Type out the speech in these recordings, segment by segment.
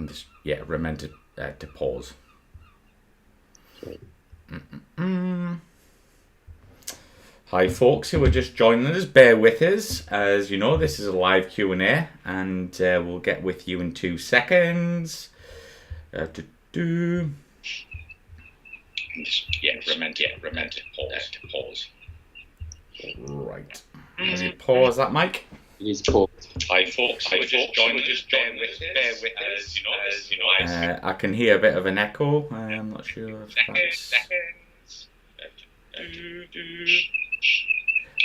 I'm just remember to pause. Hi folks who are just joining us, bear with us. As you know, this is a live Q&A and we'll get with you in 2 seconds. Remember to pause. Right. Have you paused that, Mike? It is paused. Hi folks, just joining us, bear with us. As you know, I can hear a bit of an echo. I'm not sure if that's...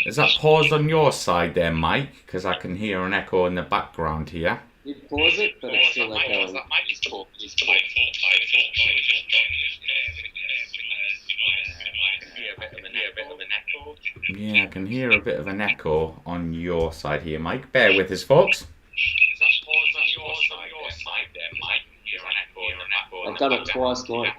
Is that paused on your side there, Mike? Because I can hear an echo in the background here. You pause it, but it's still echoing. Yeah, I can hear a bit of an echo on your side here, Mike. Bear with us, folks. Is that paused on your side there, Mike? I've done it twice, Mike.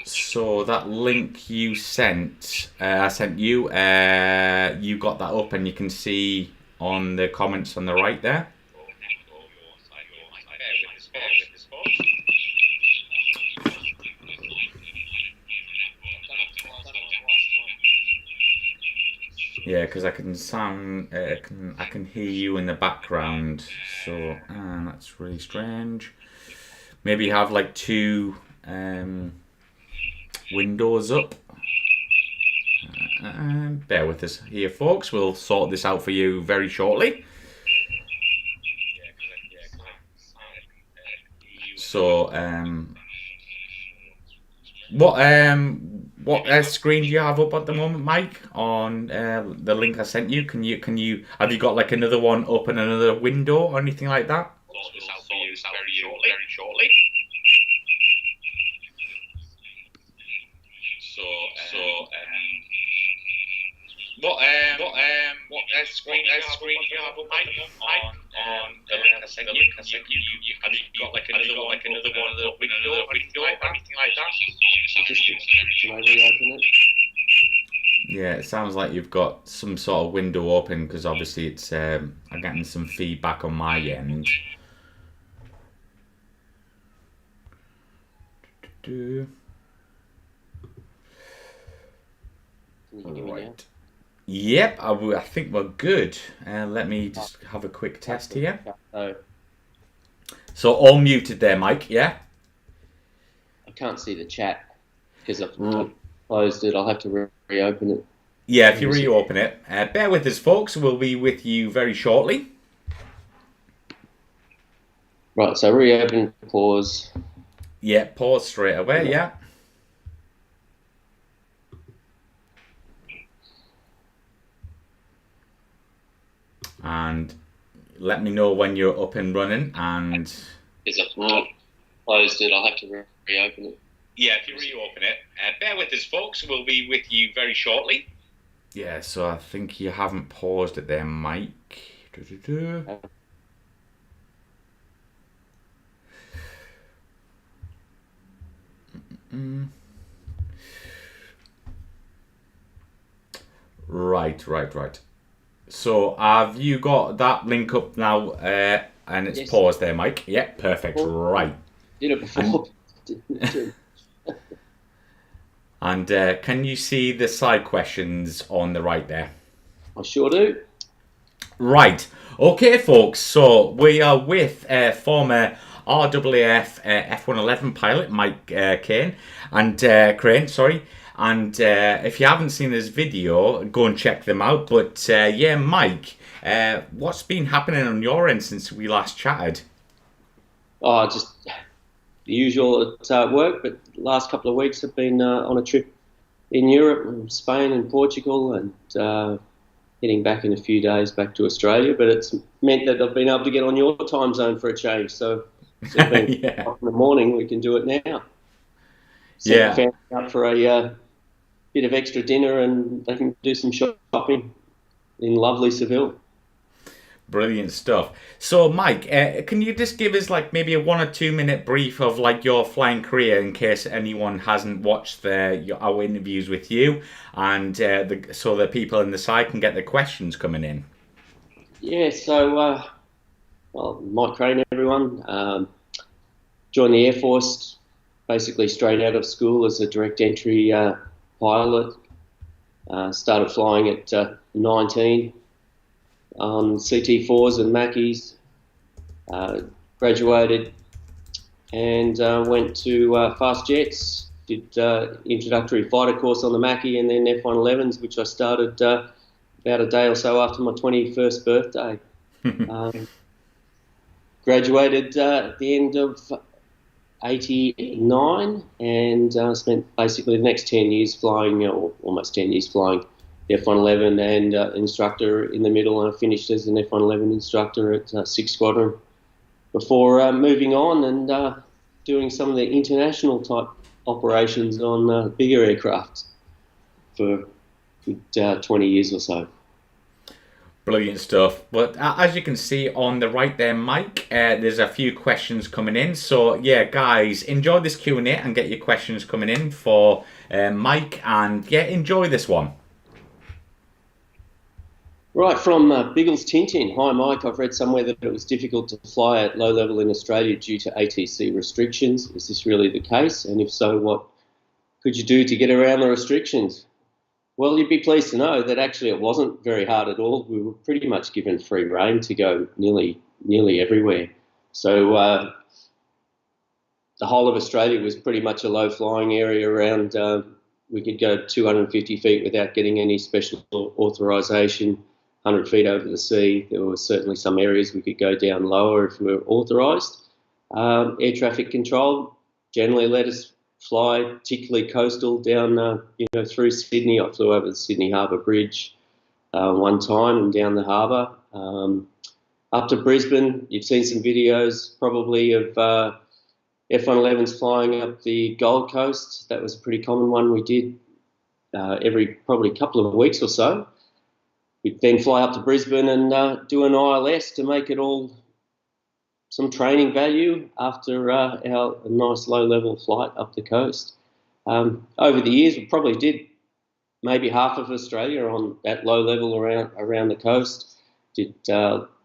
So that link you sent, I sent you, you got that up and you can see on the comments on the right there. Yeah, because I can I can hear you in the background, so that's really strange. Maybe you have like 2 windows up. Bear with us here, folks. We'll sort this out for you very shortly. So, what screen do you have up at the moment, Mike? On the link I sent you, can you have you got like another one up in another window or anything like that? Sort this out for you very shortly. What screen do you have up at the moment on the link I sent you? Have you got like another one of the window or anything like that? Can I reopen it? Yeah, it sounds like you've got some sort of window open because obviously it's I'm getting some feedback on my end. Right. Yep, I think we're good. Let me just have a quick test here. So all muted there, Mike, yeah? I can't see the chat because I've closed it. I'll have to reopen it. Yeah, if you reopen it. Bear with us, folks. We'll be with you very shortly. Right, so reopen, pause. Yeah, pause straight away, yeah. And let me know when you're up and running. And because I've closed it, I'll have to reopen it. Yeah, if you reopen it. Bear with us, folks. We'll be with you very shortly. Yeah, so I think you haven't paused it there, Mike. Right. So have you got that link up now and it's paused there, Mike? Yeah, perfect. Right. Did it before. And can you see the side questions on the right there? I sure do. Right. Okay, folks. So we are with former RAAF F-111 pilot Mike Crain. And if you haven't seen this video, go and check them out. But yeah, Mike, what's been happening on your end since we last chatted? Oh, just the usual at work, but the last couple of weeks have been on a trip in Europe, Spain and Portugal, and heading back in a few days back to Australia. But it's meant that I've been able to get on your time zone for a change. So it's been in the morning, we can do it now. Set the family up for a bit of extra dinner and they can do some shopping in lovely Seville. Brilliant stuff. So, Mike, can you just give us like maybe a 1 or 2 minute brief of like your flying career in case anyone hasn't watched our interviews with you, and so the people in the side can get the questions coming in. Yeah. So Well, Mike Crain, everyone. Joined the Air Force basically straight out of school as a direct entry pilot. Started flying at 19 on CT4s and Mackies. Graduated and went to Fast Jets. Did introductory fighter course on the Mackie and then F-111s, which I started about a day or so after my 21st birthday. Graduated at the end of 89 and spent basically the next 10 years flying, or almost 10 years flying the F-111 and instructor in the middle. And I finished as an F-111 instructor at 6 Squadron before moving on and doing some of the international type operations on bigger aircraft for 20 years or so. Brilliant stuff. But as you can see on the right there, Mike, there's a few questions coming in. So yeah, guys, enjoy this Q&A and get your questions coming in for Mike. And yeah, enjoy this one. Right, from Biggles Tintin. Hi, Mike. I've read somewhere that it was difficult to fly at low level in Australia due to ATC restrictions. Is this really the case? And if so, what could you do to get around the restrictions? Well, you'd be pleased to know that actually it wasn't very hard at all. We were pretty much given free rein to go nearly everywhere. So the whole of Australia was pretty much a low flying area around. We could go 250 feet without getting any special authorisation. 100 feet over the sea. There were certainly some areas we could go down lower if we were authorised. Air traffic control generally let us fly, particularly coastal, down through Sydney. I flew over the Sydney Harbour Bridge one time and down the harbour. Up to Brisbane, you've seen some videos probably of F-111s flying up the Gold Coast. That was a pretty common one we did every probably couple of weeks or so. We'd then fly up to Brisbane and do an ILS to make it all some training value after our nice low-level flight up the coast. Over the years, we probably did maybe half of Australia on that low level around the coast. Did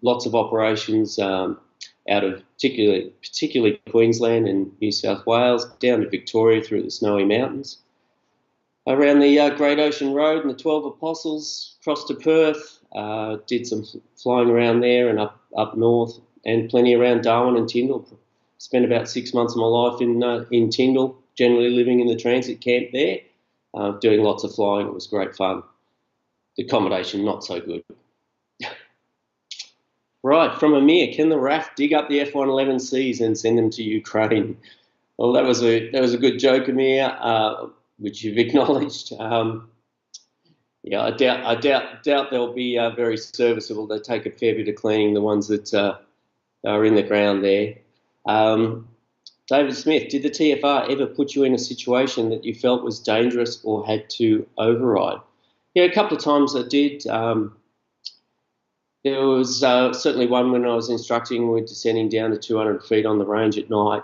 lots of operations out of particularly Queensland and New South Wales, down to Victoria through the Snowy Mountains. Around the Great Ocean Road and the 12 Apostles, crossed to Perth, did some flying around there and up north, and plenty around Darwin and Tyndall. Spent about 6 months of my life in Tyndall, generally living in the transit camp there, doing lots of flying. It was great fun. The accommodation, not so good. Right, from Amir, can the RAAF dig up the F-111Cs and send them to Ukraine? Well, that was a good joke, Amir, which you've acknowledged. Yeah, I doubt they'll be very serviceable. They take a fair bit of cleaning, the ones that are in the ground there. David Smith, did the TFR ever put you in a situation that you felt was dangerous or had to override? Yeah, a couple of times I did. There was certainly one when I was instructing. We were descending down to 200 feet on the range at night.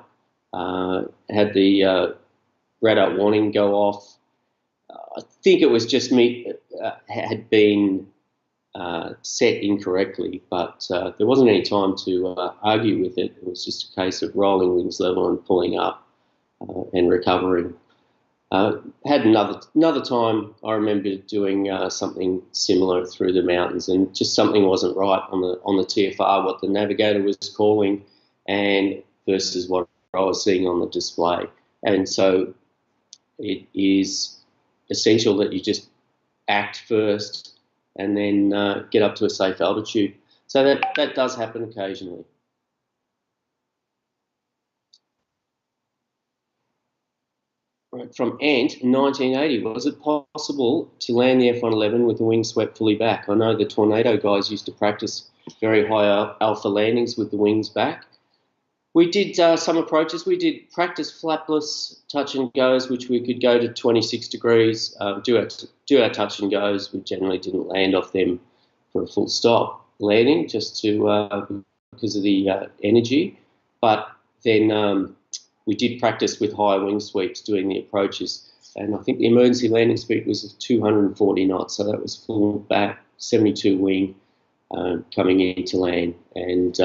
Had the radar warning go off. I think it was just me had been set incorrectly, but there wasn't any time to argue with it. It was just a case of rolling wings level and pulling up and recovering. Had another time I remember doing something similar through the mountains, and just something wasn't right on the TFR, what the navigator was calling, and versus what I was seeing on the display. And so it is essential that you just act first and then get up to a safe altitude. So that does happen occasionally. Right, from Ant, 1980, was it possible to land the F-111 with the wings swept fully back? I know the Tornado guys used to practice very high alpha landings with the wings back. We did some approaches. We did practice flapless touch and goes, which we could go to 26 degrees, do our touch and goes. We generally didn't land off them for a full stop landing, just to because of the energy. But then we did practice with higher wing sweeps doing the approaches. And I think the emergency landing speed was 240 knots, so that was full back, 72 wing coming in to land. And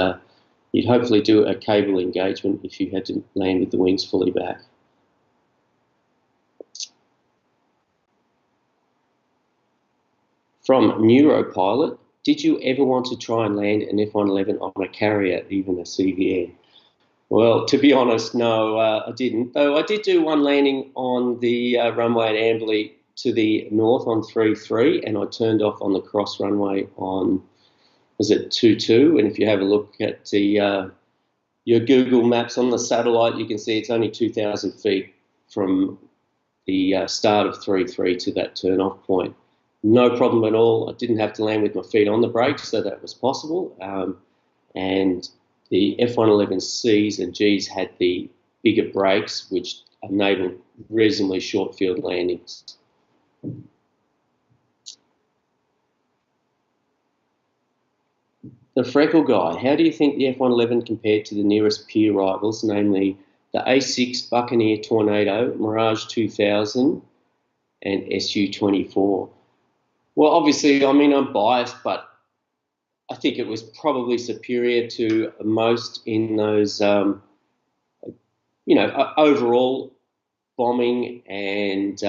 You'd hopefully do a cable engagement if you had to land with the wings fully back. From Neuropilot, did you ever want to try and land an F-111 on a carrier, even a CVN? Well, to be honest, no, I didn't. Though I did do one landing on the runway at Amberley to the north on 3-3, and I turned off on the cross runway on, was it 2-2? And if you have a look at the your Google Maps on the satellite, you can see it's only 2,000 feet from the start of 3-3 to that turn-off point. No problem at all. I didn't have to land with my feet on the brakes, so that was possible. And the F-111Cs and Gs had the bigger brakes, which enabled reasonably short field landings. The Freckle Guy, how do you think the F-111 compared to the nearest peer rivals, namely the A6 Buccaneer Tornado, Mirage 2000 and Su-24? Well, obviously, I mean, I'm biased, but I think it was probably superior to most in those, overall bombing and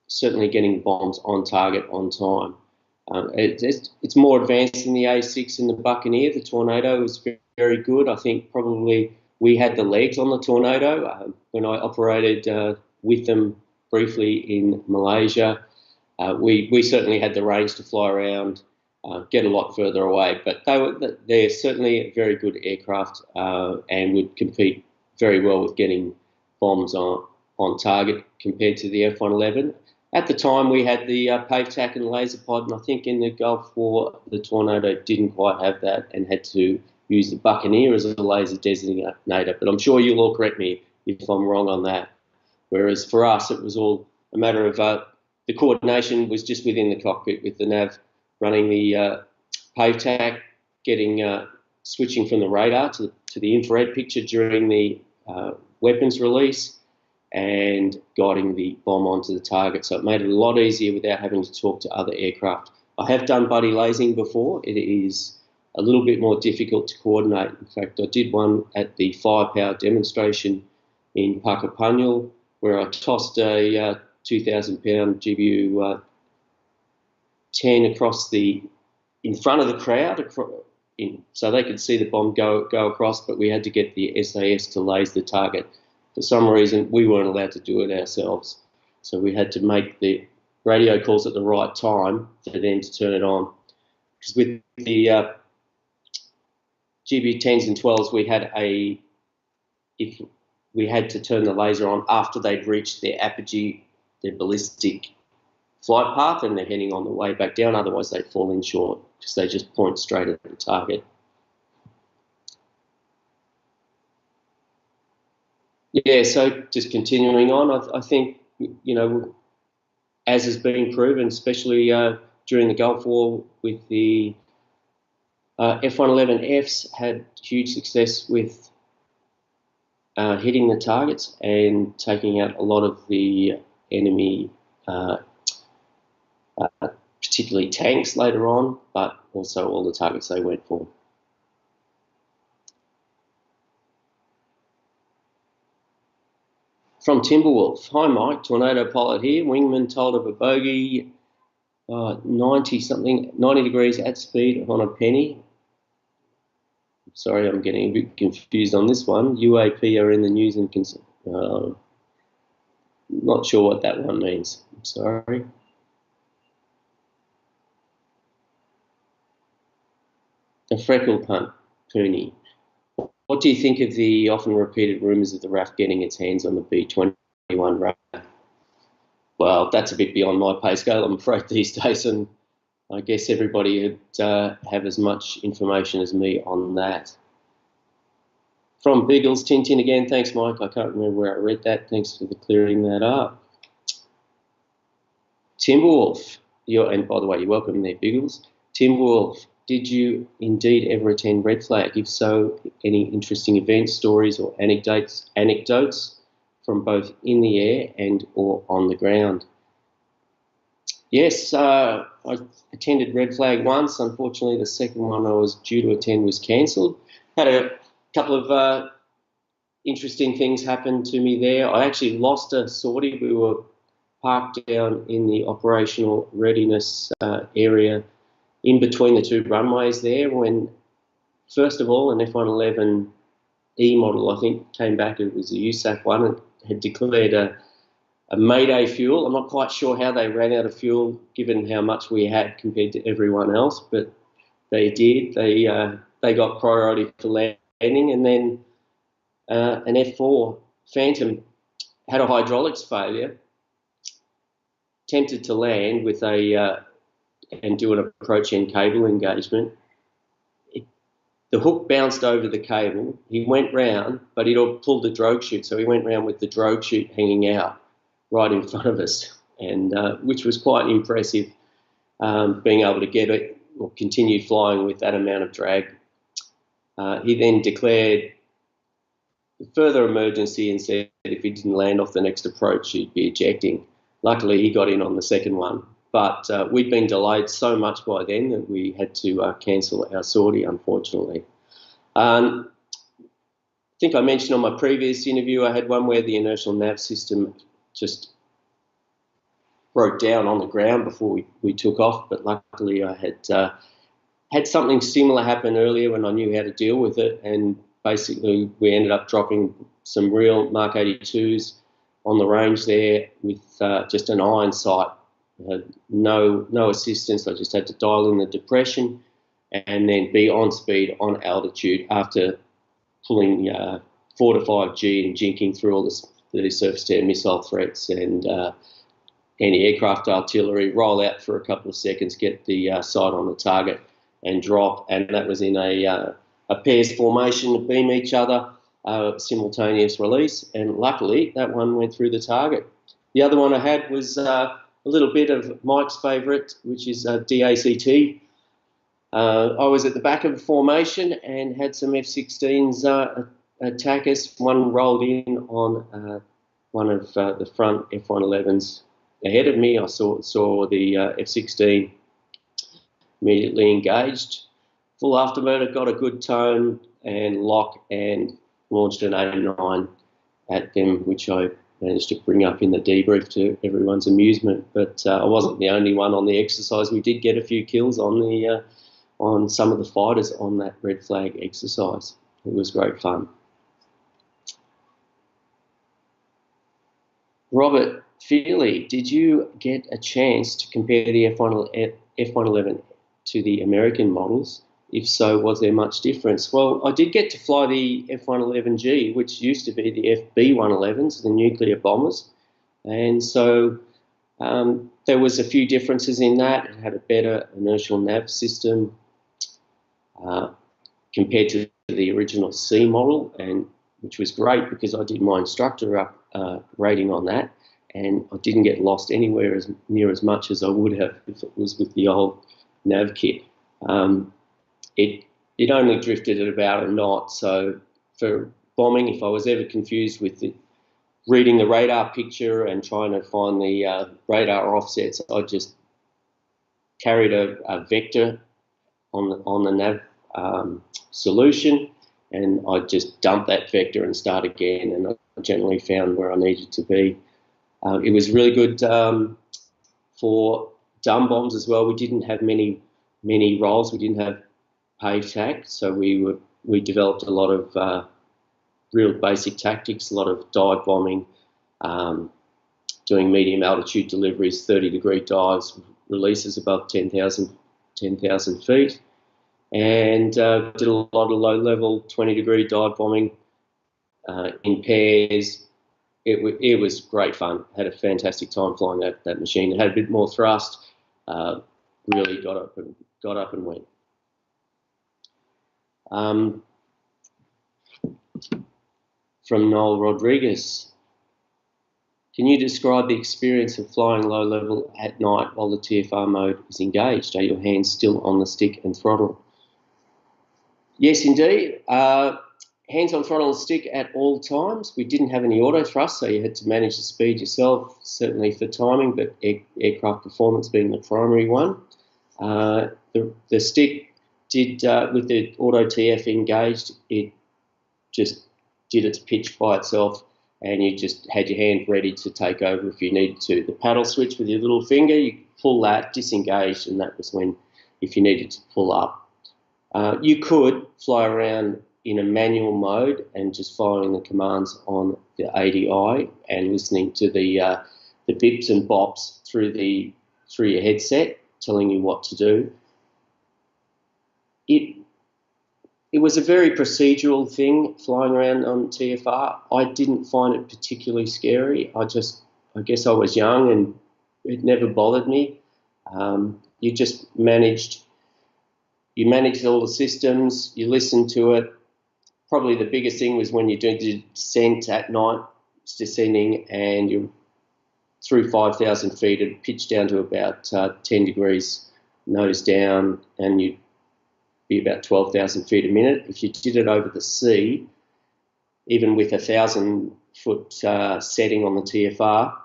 certainly getting bombs on target on time. It's more advanced than the A6 and the Buccaneer. The Tornado was very good. I think probably we had the legs on the Tornado when I operated with them briefly in Malaysia. We certainly had the range to fly around, get a lot further away, but they're certainly a very good aircraft and would compete very well with getting bombs on target compared to the F-111. At the time, we had the PaveTac and laser pod, and I think in the Gulf War, the Tornado didn't quite have that and had to use the Buccaneer as a laser designator. But I'm sure you'll all correct me if I'm wrong on that. Whereas for us, it was all a matter of the coordination was just within the cockpit with the nav running the PaveTac, switching from the radar to the infrared picture during the weapons release, and guiding the bomb onto the target. So it made it a lot easier without having to talk to other aircraft. I have done buddy lasing before. It is a little bit more difficult to coordinate. In fact, I did one at the firepower demonstration in Puckapunyal where I tossed a 2,000-pound GBU 10 across in front of the crowd, so they could see the bomb go across, but we had to get the SAS to laser the target. For some reason, we weren't allowed to do it ourselves. So we had to make the radio calls at the right time for them to turn it on. Because with the GBU 10s and 12s, we had to turn the laser on after they'd reached their apogee, their ballistic flight path, and they're heading on the way back down. Otherwise, they'd fall in short because they just point straight at the target. Yeah, so just continuing on, I think, as has been proven, especially during the Gulf War with the F-111Fs, had huge success with hitting the targets and taking out a lot of the enemy, particularly tanks later on, but also all the targets they went for. From Timberwolf, hi Mike, Tornado Pilot here. Wingman told of a bogey 90 degrees at speed on a penny. Sorry, I'm getting a bit confused on this one. UAP are in the news and not sure what that one means. I'm sorry. A freckle punt, Pooney. What do you think of the often repeated rumours of the RAAF getting its hands on the B-21 radar? Well, that's a bit beyond my pay scale, I'm afraid, these days, and I guess everybody would have as much information as me on that. From Biggles, Tintin again, thanks Mike, I can't remember where I read that, thanks for clearing that up. Timberwolf, and by the way, you're welcome there, Biggles. Timberwolf, did you indeed ever attend Red Flag? If so, any interesting events, stories or anecdotes from both in the air and or on the ground? Yes, I attended Red Flag once. Unfortunately, the second one I was due to attend was cancelled. Had a couple of interesting things happen to me there. I actually lost a sortie. We were parked down in the operational readiness area in between the two runways there when, first of all, an F-111E model, I think, came back. It was a USAF one and had declared a Mayday fuel. I'm not quite sure how they ran out of fuel given how much we had compared to everyone else, but they did. They got priority for landing, and then an F4 Phantom had a hydraulics failure, attempted to land with and do an approach end cable engagement. The hook bounced over the cable. He went round, but he'd pulled the drogue chute, so he went round with the drogue chute hanging out right in front of us, and which was quite impressive, being able to get it or continue flying with that amount of drag. He then declared further emergency and said if he didn't land off the next approach, he'd be ejecting. Luckily, he got in on the second one, but we'd been delayed so much by then that we had to cancel our sortie, unfortunately. I think I mentioned on my previous interview, I had one where the inertial nav system just broke down on the ground before we took off, but luckily I had something similar happen earlier when I knew how to deal with it, and basically we ended up dropping some real Mark 82s on the range there with just an iron sight. No assistance. I just had to dial in the depression and then be on speed, on altitude after pulling 4 to 5G and jinking through all the surface-to-air missile threats and anti-aircraft artillery, roll out for a couple of seconds, get the sight on the target and drop. And that was in a pairs formation to beam each other, simultaneous release. And luckily, that one went through the target. The other one I had was a little bit of Mike's favourite, which is DACT. I was at the back of the formation and had some F-16s attack us. One rolled in on one of the front F-111s ahead of me. I saw the F-16 immediately engaged. Full afterburner, got a good tone and lock and launched an 89 at them, which I managed to bring up in the debrief to everyone's amusement. But I wasn't the only one on the exercise. We did get a few kills on some of the fighters on that red flag exercise. It was great fun. Robert Feely, did you get a chance to compare the F-111 to the American models? If so, was there much difference? Well, I did get to fly the F-111G, which used to be the FB-111s, the nuclear bombers. And so there was a few differences in that. It had a better inertial nav system compared to the original C model, and which was great because I did my instructor rating on that, and I didn't get lost anywhere near as much as I would have if it was with the old nav kit. It only drifted at about a knot, so for bombing, if I was ever confused with reading the radar picture and trying to find the radar offsets, I just carried a vector on the nav solution, and I just dump that vector and start again, and I generally found where I needed to be. It was really good for dumb bombs as well. We didn't have many rolls. We didn't have pave tack, so we developed a lot of real basic tactics, a lot of dive bombing, doing medium altitude deliveries, 30-degree dives, releases above 10,000 feet, and did a lot of low-level 20-degree dive bombing in pairs. It was great fun. Had a fantastic time flying that machine. It had a bit more thrust. Really got up and went. From Noel Rodriguez, can you describe the experience of flying low level at night while the TFR mode is engaged? Are your hands still on the stick and throttle? Yes, indeed. hands on throttle and stick at all times. We didn't have any auto thrust, so you had to manage the speed yourself, certainly for timing, but aircraft performance being the primary one. The stick did, with the auto TF engaged, it just did its pitch by itself, and you just had your hand ready to take over if you needed to. The paddle switch with your little finger, you pull that, disengaged, and that was when, if you needed to pull up. You could fly around in a manual mode and just following the commands on the ADI and listening to the bips and bops through your headset, telling you what to do. It was a very procedural thing, flying around on TFR. I didn't find it particularly scary. I guess I was young and it never bothered me. You just managed all the systems, you listened to it. Probably the biggest thing was when you do the descent at night, it's descending, and you're through 5,000 feet, it pitched down to about 10 degrees nose down, and you'd be about 12,000 feet a minute. If you did it over the sea, even with 1,000-foot setting on the TFR,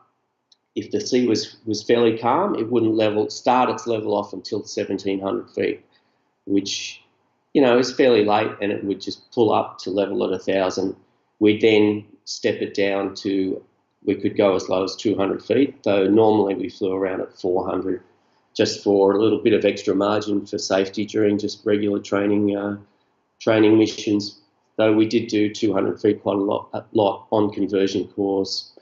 if the sea was fairly calm, it wouldn't start its level off until 1,700 feet, which, is fairly late, and it would just pull up to level at 1,000. We'd then step it down to, we could go as low as 200 feet, though normally we flew around at 400, just for a little bit of extra margin for safety during just regular training missions. Though we did do 200 feet quite a lot on conversion course.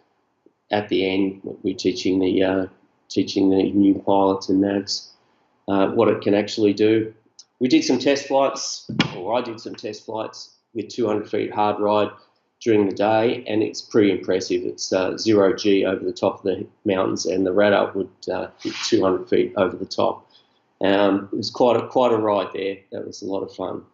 At the end, we're teaching the new pilots and navs what it can actually do. We did some test flights, or I did some test flights with 200 feet hard ride during the day, and it's pretty impressive. It's 0G over the top of the mountains, and the radar would hit 200 feet over the top. It was quite a ride there. That was a lot of fun.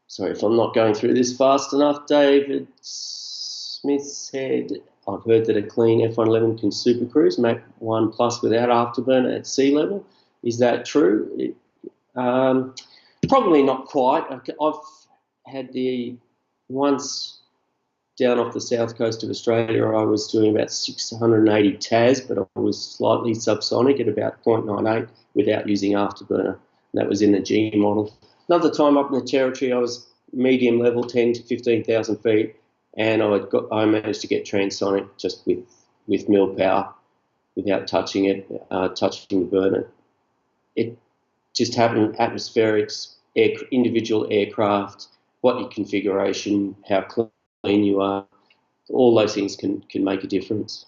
Sorry if I'm not going through this fast enough. David Smith said, I've heard that a clean F-111 can supercruise Mach 1 plus without afterburner at sea level. Is that true? Probably not quite. I've had once down off the south coast of Australia, I was doing about 680 TAS, but I was slightly subsonic at about 0.98 without using afterburner. That was in the G model. Another time up in the Territory, I was medium level, 10 to 15,000 feet, and I managed to get transonic just with mil power without touching it, touching the burner. It just happened, atmospherics, individual aircraft, what your configuration, how clean you are, all those things can make a difference.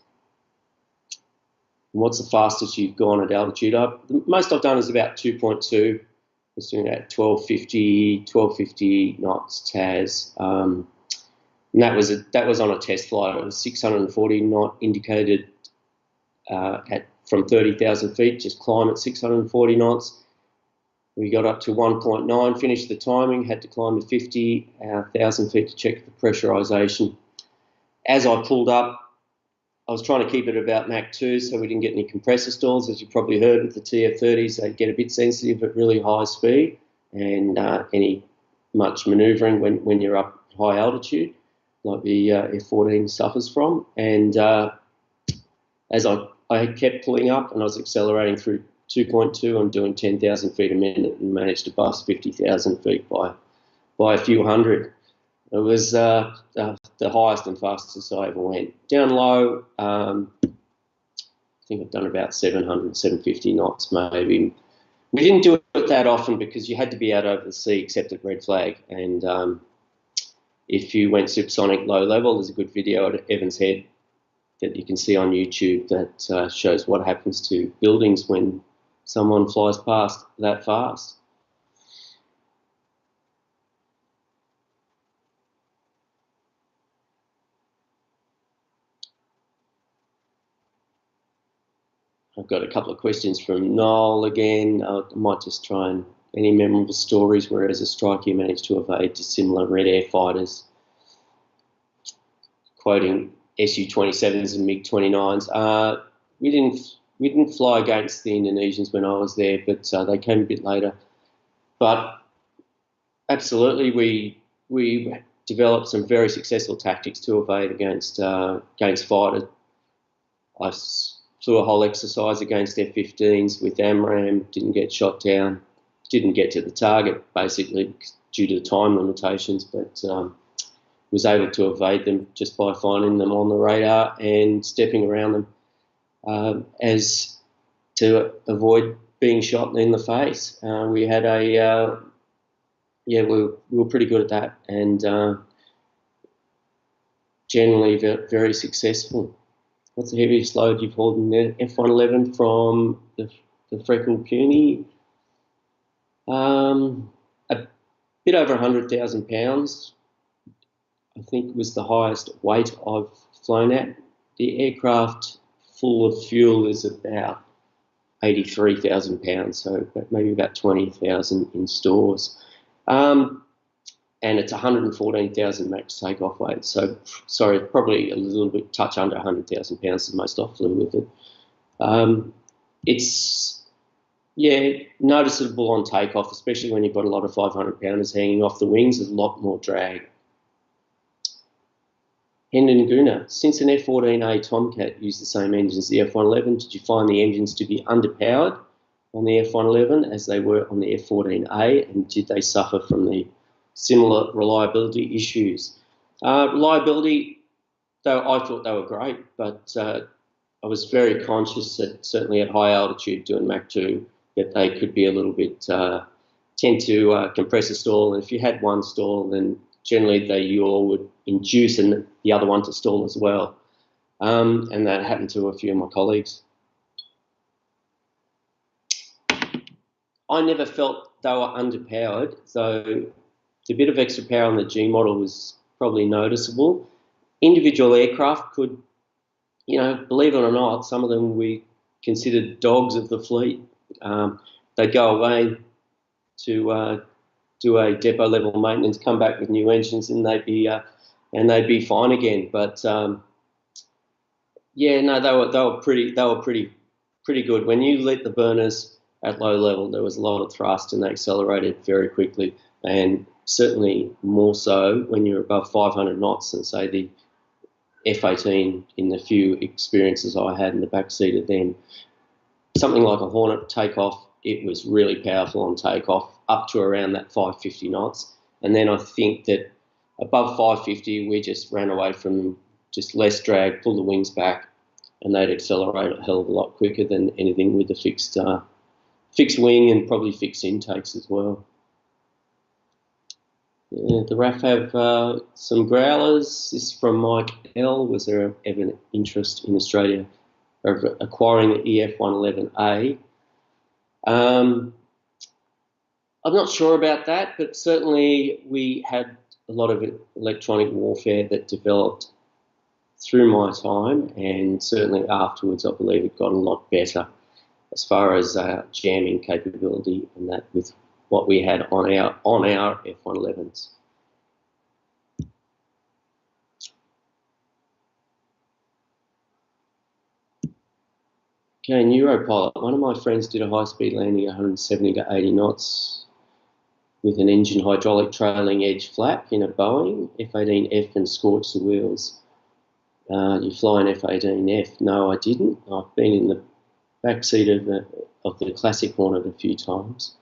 And what's the fastest you've gone at altitude? The most I've done is about 2.2. I was doing about 1250 knots TAS. And that was on a test flight. It was 640 knot indicated from 30,000 feet, just climb at 640 knots. We got up to 1.9, finished the timing, had to climb to 50,000 feet to check the pressurization. As I pulled up, I was trying to keep it about Mach 2 so we didn't get any compressor stalls. As you probably heard with the TF-30s, they get a bit sensitive at really high speed, and much manoeuvring when you're up at high altitude, like the F-14 suffers from. And as I kept pulling up and I was accelerating through 2.2 and doing 10,000 feet a minute and managed to bust 50,000 feet by a few hundred. It was the highest and fastest I ever went. Down low, I think I've done about 700, 750 knots maybe. We didn't do it that often because you had to be out over the sea except at red flag. And if you went supersonic low level, there's a good video at Evans Head that you can see on YouTube that shows what happens to buildings when someone flies past that fast. I've got a couple of questions from Noel again. I might just try and any memorable stories where as a striker you managed to evade dissimilar Red Air fighters, quoting Su-27s and MiG-29s. We didn't fly against the Indonesians when I was there, but they came a bit later. But absolutely, we developed some very successful tactics to evade against fighters. I flew a whole exercise against F-15s with AMRAAM, didn't get shot down, didn't get to the target basically due to time limitations, but was able to evade them just by finding them on the radar and stepping around them as to avoid being shot in the face. We had we were pretty good at that, and generally very successful. What's the heaviest load you've hauled in the F-111 from the Freckle Puny? A bit over 100,000 pounds, I think, was the highest weight I've flown at. The aircraft full of fuel is about 83,000 pounds, so maybe about 20,000 in stores. And it's 114,000 max takeoff weight. So, sorry, probably a little bit touch under 100,000 pounds is most I flew with it. It's, noticeable on takeoff, especially when you've got a lot of 500 pounders hanging off the wings. There's a lot more drag. Hendon Guna, since an F-14A Tomcat used the same engines as the F-111, did you find the engines to be underpowered on the F-111 as they were on the F-14A, and did they suffer from the similar reliability issues? Reliability, though, I thought they were great, but I was very conscious that certainly at high altitude doing Mach 2 that they could be a little bit, tend to compress a stall, and if you had one stall, then generally the yaw would induce the other one to stall as well. And that happened to a few of my colleagues. I never felt they were underpowered, so the bit of extra power on the G model was probably noticeable. Individual aircraft could, believe it or not, some of them we considered dogs of the fleet. They'd go away to do a depot level maintenance, come back with new engines, and they'd be fine again. But they were pretty good. When you lit the burners at low level, there was a lot of thrust, and they accelerated very quickly, and certainly more so when you're above 500 knots than, say, the F-18 in the few experiences I had in the back seat of them. Something like a Hornet takeoff, it was really powerful on takeoff up to around that 550 knots. And then I think that above 550, we just ran away from just less drag, pull the wings back, and they'd accelerate a hell of a lot quicker than anything with the fixed wing and probably fixed intakes as well. Yeah, the RAAF have some growlers. This is from Mike L. Was there ever an interest in Australia of acquiring the EF-111A? I'm not sure about that, but certainly we had a lot of electronic warfare that developed through my time, and certainly afterwards I believe it got a lot better as far as jamming capability and that with what we had on our F-111s. Okay, Neuropilot. One of my friends did a high-speed landing at 170 to 80 knots with an engine hydraulic trailing edge flap in a Boeing F-18F and scorched the wheels. You fly an F-18F? No, I didn't. I've been in the back seat of the classic Hornet a few times.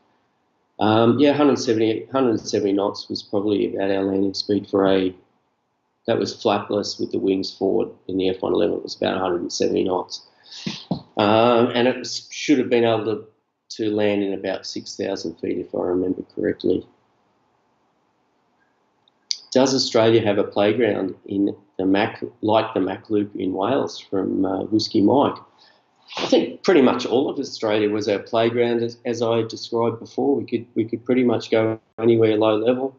170 knots was probably about our landing speed that was flapless with the wings forward. In the F-111 it was about 170 knots. And it should have been able to land in about 6,000 feet if I remember correctly. Does Australia have a playground in the Mac Loop in Wales? From Whiskey Mike. I think pretty much all of Australia was our playground, as I described before. We could pretty much go anywhere low level.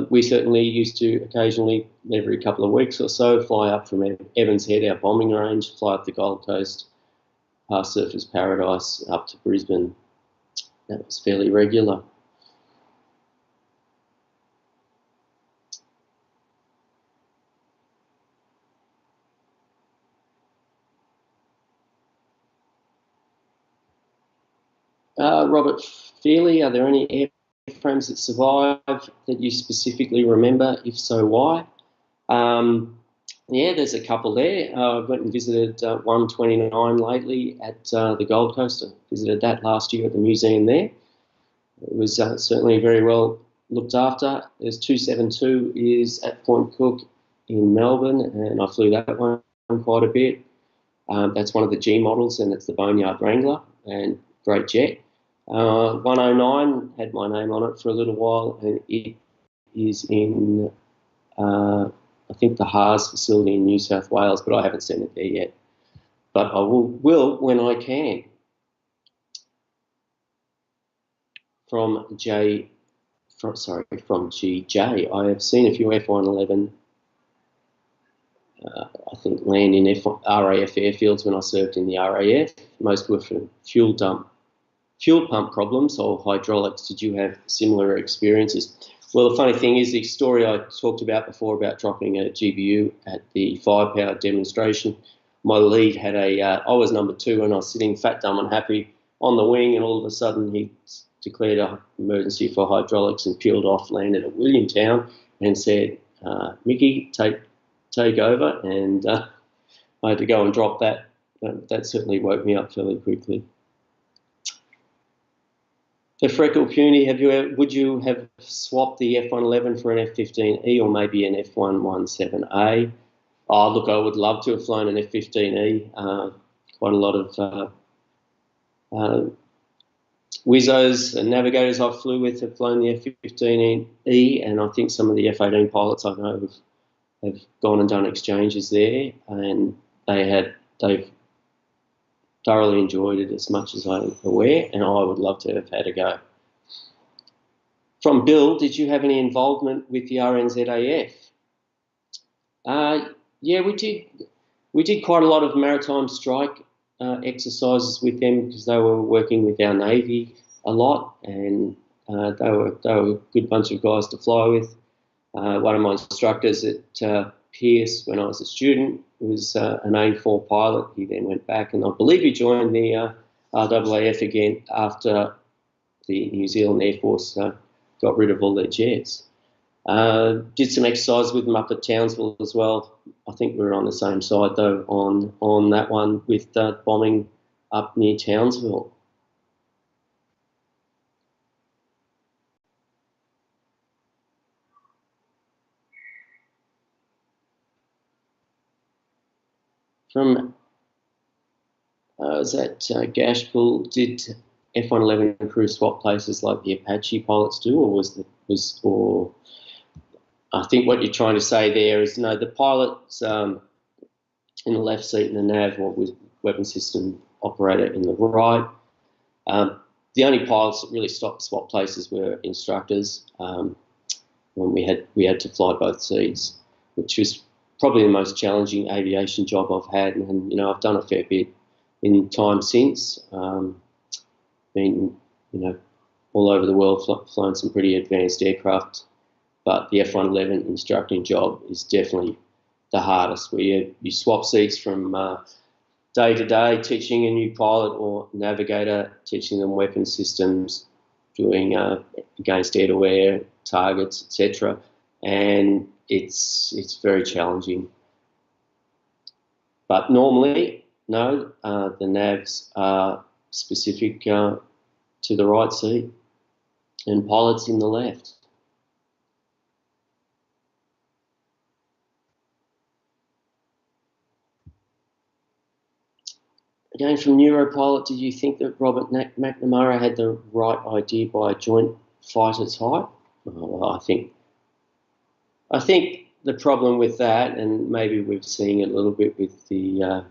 We certainly used to occasionally, every couple of weeks or so, fly up from Evans Head, our bombing range, fly up the Gold Coast, past Surfers Paradise, up to Brisbane. That was fairly regular. Robert Feely, are there any airframes that survived that you specifically remember? If so, why? Yeah, there's a couple there. I went and visited 129 lately at the Gold Coast. I visited that last year at the museum there. It was certainly very well looked after. There's 272 is at Point Cook in Melbourne, and I flew that one quite a bit. That's one of the G models, and it's the Boneyard Wrangler, and great jet. 109 had my name on it for a little while, and it is in, I think, the Haas facility in New South Wales, but I haven't seen it there yet. But I will when I can. From GJ, I have seen a few F-111, I think, land in RAF airfields when I served in the RAF. Most were for fuel pump problems or hydraulics. Did you have similar experiences? Well, the funny thing is the story I talked about before about dropping a GBU at the firepower demonstration. My lead had I was number 2 and I was sitting fat, dumb and happy on the wing, and all of a sudden he declared an emergency for hydraulics and peeled off, landed at Williamtown and said, Mickey, take over, and I had to go and drop that. That certainly woke me up fairly quickly. For Freckle Puny, would you have swapped the F-111 for an F-15E or maybe an F-117A? Oh, look, I would love to have flown an F-15E. Quite a lot of Wizzos and navigators I flew with have flown the F-15E, and I think some of the F-18 pilots I know have gone and done exchanges there, and they've thoroughly enjoyed it as much as I'm aware, and I would love to have had a go. From Bill, did you have any involvement with the RNZAF? Yeah, we did. We did quite a lot of maritime strike exercises with them because they were working with our Navy a lot, and they were a good bunch of guys to fly with. One of my instructors at Pierce when I was a student was an A4 pilot. He then went back, and I believe he joined the RAAF again after the New Zealand Air Force got rid of all their jets. Did some exercise with them up at Townsville as well. I think we were on the same side though on that one with bombing up near Townsville. From was that Gashpool, did F-111 crew swap places like the Apache pilots do, or I think what you're trying to say there is no, the pilots in the left seat in the nav, or was weapon system operator in the right. The only pilots that really swap places were instructors when we had to fly both seats, which was probably the most challenging aviation job I've had, and I've done a fair bit in time since. Been all over the world, flown some pretty advanced aircraft, but the F-111 instructing job is definitely the hardest, where you swap seats from day to day, teaching a new pilot or navigator, teaching them weapon systems, doing against air-to-air targets, etc. And it's very challenging. But normally, no, the navs are specific to the right seat and pilots in the left. Again, from Neuropilot, did you think that Robert McNamara had the right idea by joint fighter type? Well, I think the problem with that, and maybe we're seeing it a little bit with the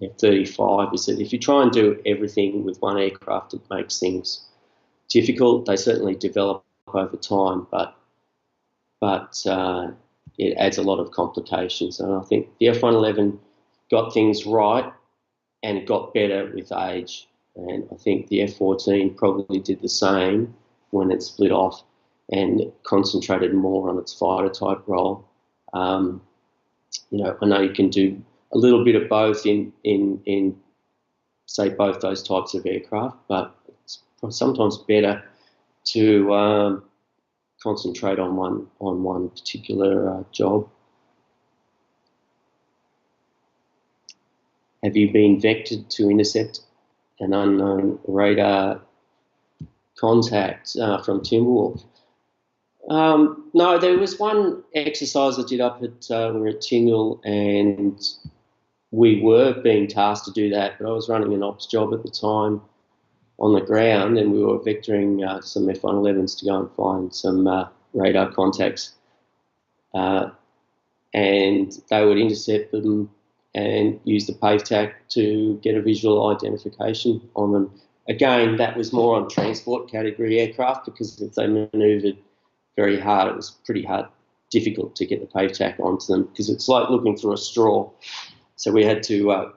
F-35, is that if you try and do everything with one aircraft, it makes things difficult. They certainly develop over time, but it adds a lot of complications. And I think the F-111 got things right and got better with age. And I think the F-14 probably did the same when it split off and concentrated more on its fighter type role. I know you can do a little bit of both in say both those types of aircraft, but it's sometimes better to concentrate on one particular job. Have you been vectored to intercept an unknown radar contact from Timberwolf? No, there was one exercise I did up at we were at Tingle, and we were being tasked to do that, but I was running an ops job at the time on the ground, and we were vectoring some F-111s to go and find some radar contacts, and they would intercept them and use the PaveTac to get a visual identification on them. Again, that was more on transport category aircraft, because if they manoeuvred very hard, it was pretty hard, difficult to get the PaveTac onto them, because it's like looking through a straw. So we had to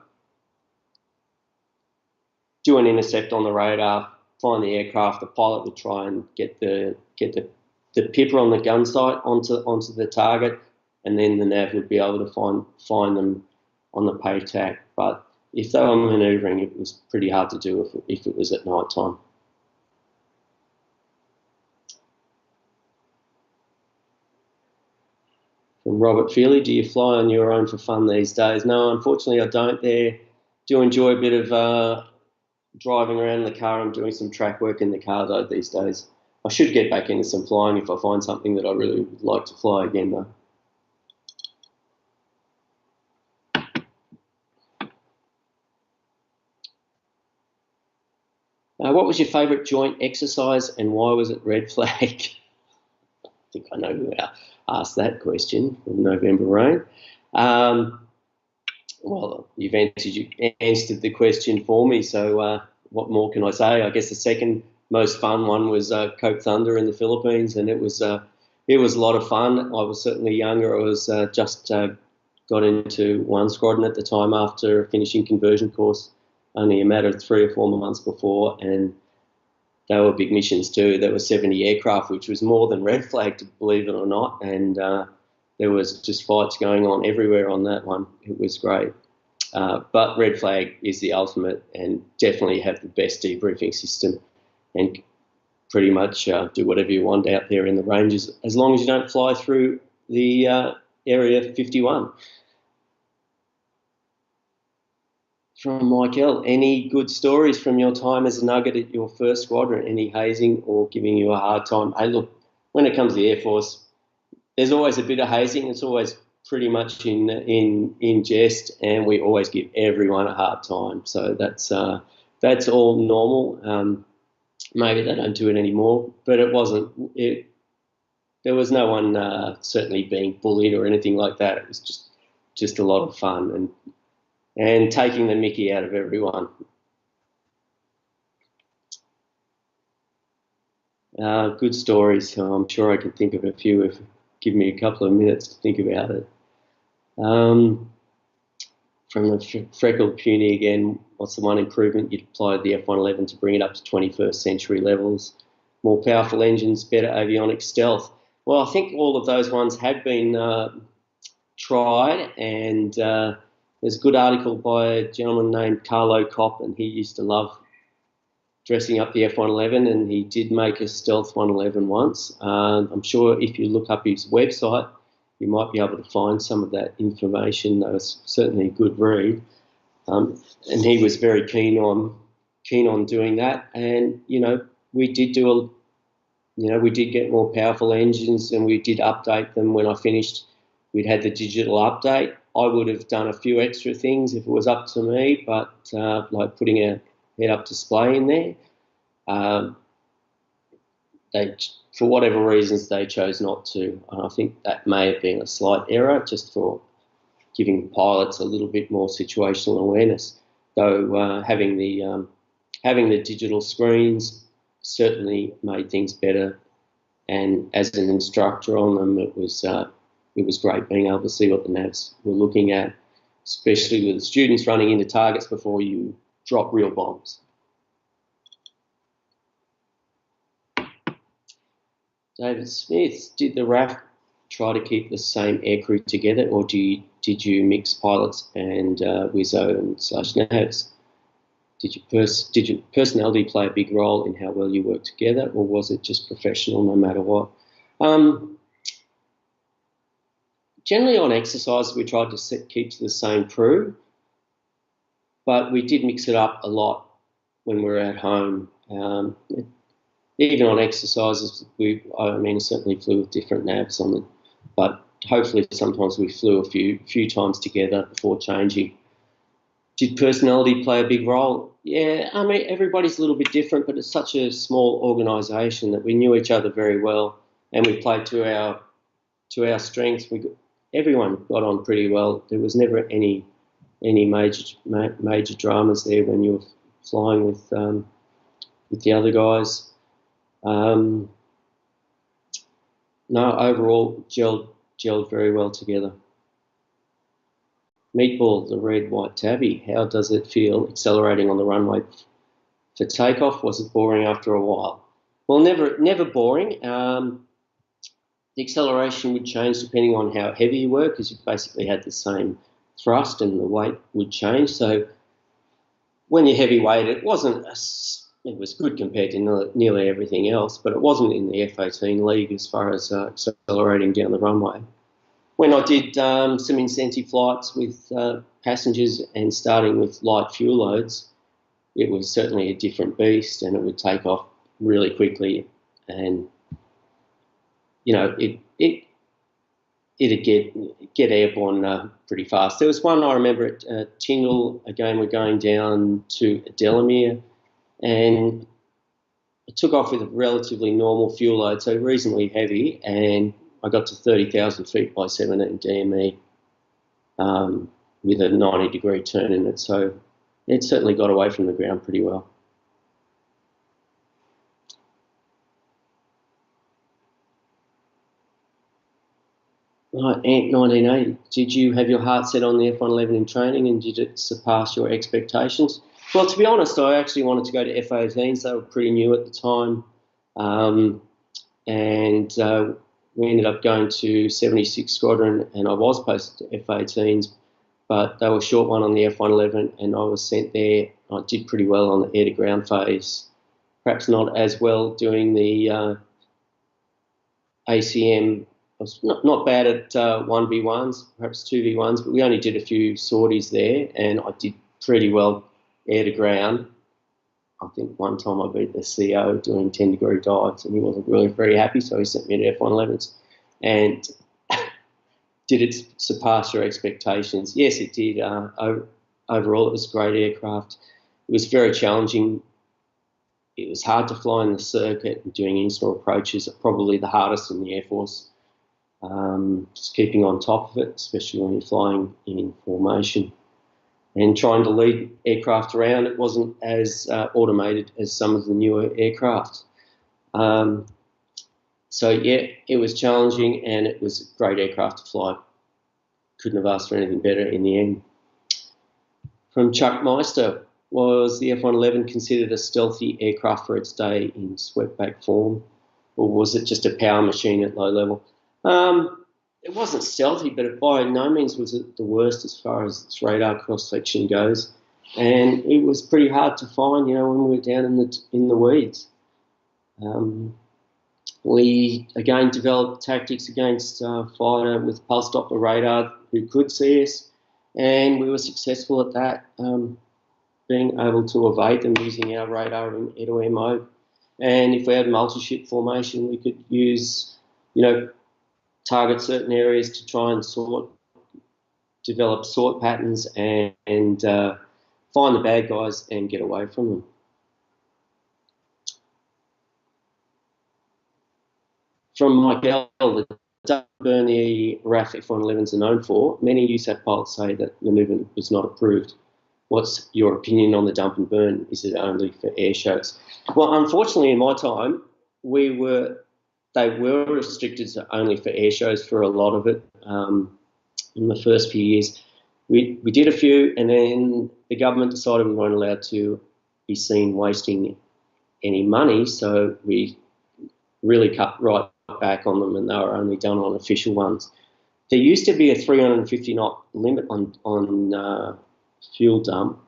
do an intercept on the radar, find the aircraft. The pilot would try and get the pipper on the gun sight onto the target, and then the nav would be able to find them on the PaveTac. But if they were manoeuvring, it was pretty hard to do if it was at night time. From Robert Feely, do you fly on your own for fun these days? No, unfortunately I don't. Do enjoy a bit of driving around in the car. I'm doing some track work in the car though these days. I should get back into some flying if I find something that I really would like to fly again though. What was your favourite joint exercise and why was it red flag? I think I know who asked that question from November Rain. Well, you've answered the question for me, so what more can I say? I guess the second most fun one was Cope Thunder in the Philippines, and it was a lot of fun. I was certainly younger. I was just got into one squadron at the time after finishing conversion course, only a matter of 3 or 4 months before, and they were big missions too. There were 70 aircraft, which was more than red flag, believe it or not, and there was just fights going on everywhere on that one. It was great. But red flag is the ultimate, and definitely have the best debriefing system, and pretty much do whatever you want out there in the ranges, as long as you don't fly through the Area 51. From Michael, any good stories from your time as a nugget at your first squadron? Any hazing or giving you a hard time? Hey, look, when it comes to the Air Force, there's always a bit of hazing. It's always pretty much in jest, and we always give everyone a hard time. So that's all normal. Maybe they don't do it anymore, but it wasn't. There was no one certainly being bullied or anything like that. It was just a lot of fun and taking the mickey out of everyone. Good stories. I'm sure I can think of a few if you give me a couple of minutes to think about it. From the Freckled Puny again, what's the one improvement you'd apply to the F-111 to bring it up to 21st century levels? More powerful engines, better avionics, stealth. Well, I think all of those ones have been tried, and there's a good article by a gentleman named Carlo Kopp, and he used to love dressing up the F-111, and he did make a stealth 111 once. I'm sure if you look up his website, you might be able to find some of that information. That was certainly a good read, and he was very keen on doing that. And we did we did get more powerful engines, and we did update them. When I finished, we'd had the digital update. I would have done a few extra things if it was up to me, but like putting a head-up display in there. They, for whatever reasons, they chose not to. And I think that may have been a slight error, just for giving pilots a little bit more situational awareness. Though having the digital screens certainly made things better. And as an instructor on them, it was great being able to see what the navs were looking at, especially with the students running into targets before you drop real bombs. David Smith, did the RAAF try to keep the same aircrew together, or did you mix pilots and WISO and /navs? did your personality play a big role in how well you work together, or was it just professional no matter what? Generally on exercise, we tried to keep to the same crew, but we did mix it up a lot when we were at home. Even on exercises, I certainly flew with different navs on them, but hopefully sometimes we flew a few times together before changing. Did personality play a big role? Yeah, everybody's a little bit different, but it's such a small organisation that we knew each other very well, and we played to our strengths. Everyone got on pretty well. There was never any major dramas there when you were flying with the other guys. No, overall gelled very well together. Meatball, the red, white tabby. How does it feel accelerating on the runway for takeoff? Was it boring after a while? Well, never boring. The acceleration would change depending on how heavy you were, because you basically had the same thrust and the weight would change. So when you're heavyweight, it was good compared to nearly everything else, but it wasn't in the F-18 league as far as accelerating down the runway. When I did some incentive flights with passengers and starting with light fuel loads, it was certainly a different beast, and it would take off really quickly, and it'd get airborne pretty fast. There was one I remember at Tingle. Again, we're going down to Delamere, and it took off with a relatively normal fuel load, so reasonably heavy, and I got to 30,000 feet by 17 DME with a 90-degree turn in it. So it certainly got away from the ground pretty well. Right, Ant 1980. Did you have your heart set on the F-111 in training, and did it surpass your expectations? Well, to be honest, I actually wanted to go to F-18s. They were pretty new at the time. We ended up going to 76 Squadron, and I was posted to F-18s, but they were short one on the F-111, and I was sent there. I did pretty well on the air-to-ground phase. Perhaps not as well doing the ACM. I was not bad at 1v1s, perhaps 2v1s, but we only did a few sorties there, and I did pretty well air-to-ground. I think one time I beat the CO doing 10-degree dives, and he wasn't really very happy, so he sent me to F-111s. And did it surpass your expectations? Yes, it did. Overall, it was a great aircraft. It was very challenging. It was hard to fly in the circuit, and doing instant approaches are probably the hardest in the Air Force. Just keeping on top of it, especially when you're flying in formation. And trying to lead aircraft around, it wasn't as automated as some of the newer aircraft. So, yeah, it was challenging, and it was a great aircraft to fly. Couldn't have asked for anything better in the end. From Chuck Meister, was the F-111 considered a stealthy aircraft for its day in swept-back form, or was it just a power machine at low level? It wasn't stealthy, but it by no means was it the worst as far as its radar cross-section goes. And it was pretty hard to find, when we were down in the weeds. We, again, developed tactics against fighter with pulse Doppler radar who could see us, and we were successful at that, being able to evade them using our radar in air-to-air mode. And if we had multi-ship formation, we could use, target certain areas to try and develop sort patterns and find the bad guys and get away from them. From Michael, the dump and burn the RAAF F-111s are known for. Many USAF pilots say that the movement was not approved. What's your opinion on the dump and burn? Is it only for air shows? Well, unfortunately, in my time, they were restricted to only for air shows for a lot of it. In the first few years, we did a few, and then the government decided we weren't allowed to be seen wasting any money, so we really cut right back on them, and they were only done on official ones. There used to be a 350 knot limit on fuel dump,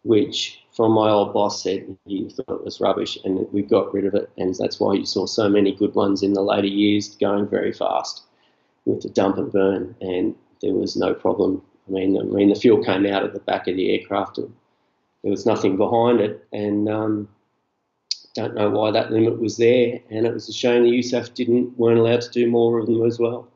which from my old boss said he thought it was rubbish, and we got rid of it, and that's why you saw so many good ones in the later years going very fast with the dump and burn, and there was no problem. I mean, the fuel came out at the back of the aircraft. And there was nothing behind it, and don't know why that limit was there. And it was a shame the USAF weren't allowed to do more of them as well.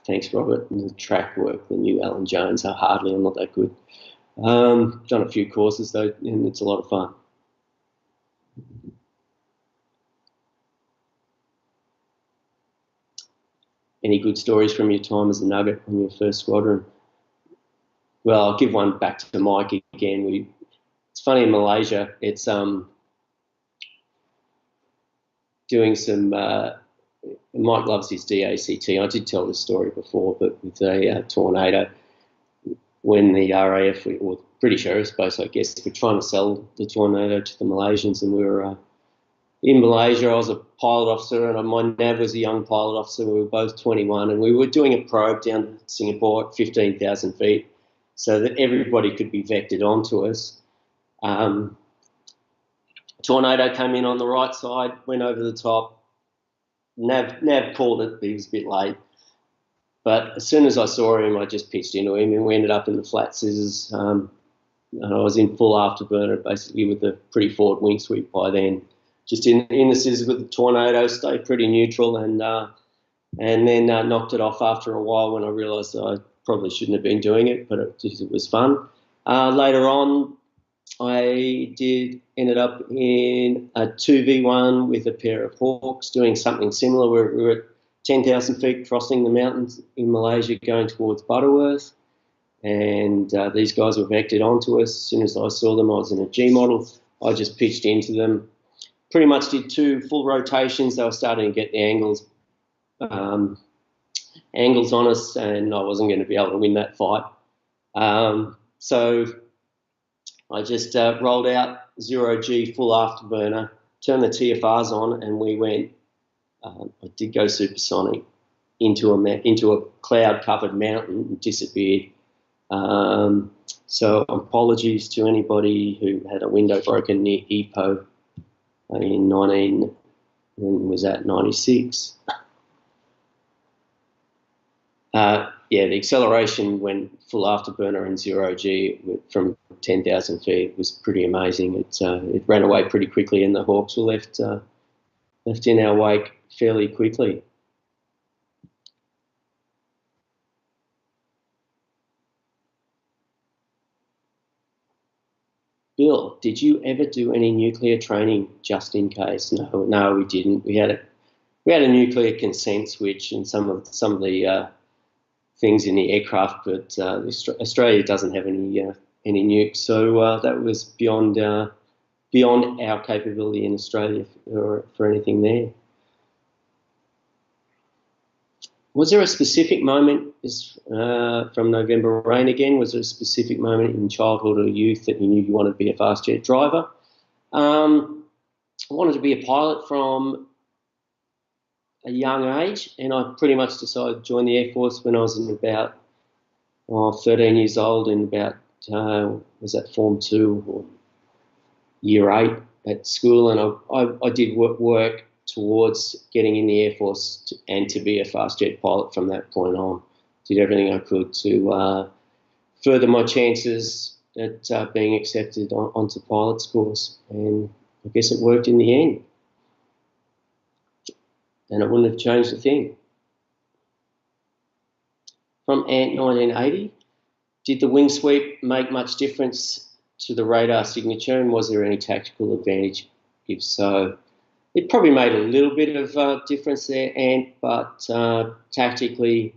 Thanks, Robert. And the track work, the new Alan Jones, hardly, I'm not that good. Done a few courses though, and it's a lot of fun. Any good stories from your time as a nugget on your first squadron? Well, I'll give one back to Mike again. It's funny in Malaysia. It's doing some. Mike loves his DACT. I did tell this story before, but with a tornado, when the RAF, or British Aerospace, I guess, were trying to sell the tornado to the Malaysians, and we were in Malaysia. I was a pilot officer, and my nav was a young pilot officer. We were both 21, and we were doing a probe down to Singapore at 15,000 feet so that everybody could be vectored onto us. Tornado came in on the right side, went over the top. Nav called it, but he was a bit late. But as soon as I saw him, I just pitched into him, and we ended up in the flat scissors. And I was in full afterburner, basically with a pretty forward wing sweep by then. Just in the scissors with the tornado, stayed pretty neutral, and then knocked it off after a while when I realised I probably shouldn't have been doing it, but it was fun. Later on, I ended up in a 2v1 with a pair of Hawks doing something similar. We were at 10,000 feet crossing the mountains in Malaysia going towards Butterworth, and these guys were vectored onto us. As soon as I saw them, I was in a G model. I just pitched into them. Pretty much did 2 full rotations. They were starting to get the angles on us, and I wasn't going to be able to win that fight. So I just rolled out 0G full afterburner, turned the TFRs on, and we went. I did go supersonic into a cloud-covered mountain and disappeared. So apologies to anybody who had a window broken near Ipoh in 96. The acceleration when full afterburner and 0G from 10,000 feet was pretty amazing. It ran away pretty quickly, and the Hawks were left in our wake fairly quickly. Bill, did you ever do any nuclear training just in case? No, we didn't. We had a nuclear consent switch and some of the things in the aircraft, but Australia doesn't have any nukes, so that was beyond our capability in Australia for anything there. Was there a specific moment, from November Rain again, was there a specific moment in childhood or youth that you knew you wanted to be a fast jet driver? I wanted to be a pilot from a young age, and I pretty much decided to join the Air Force when I was in about 13 years old, in about, was that Form 2 or Year 8 at school, and I did work towards getting in the Air Force and to be a fast jet pilot from that point on. Did everything I could to further my chances at being accepted onto pilot's course, and I guess it worked in the end. And it wouldn't have changed a thing. From Ant 1980, did the wing sweep make much difference to the radar signature, and was there any tactical advantage? If so, it probably made a little bit of difference there, Ant, but tactically